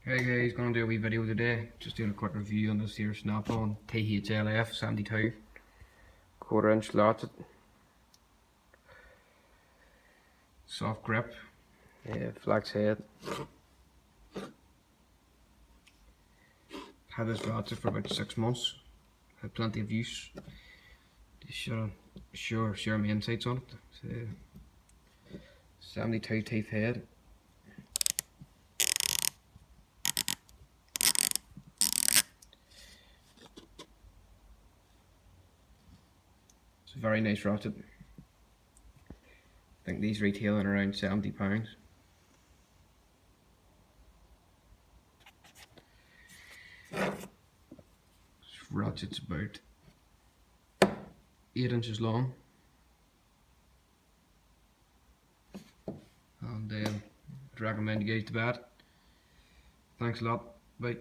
Hey guys, gonna do a wee video today. Just doing a quick review on this here snap-on THLF72 1/4" ratchet. Soft grip, flex head. Had this ratchet for about 6 months. Had plenty of use. Just share my insights on it. It's 72 teeth head. It's a very nice ratchet. I think these retail at around £70. This ratchet's about 8 inches long, and I'd recommend you guys to buy it. Thanks a lot. Bye.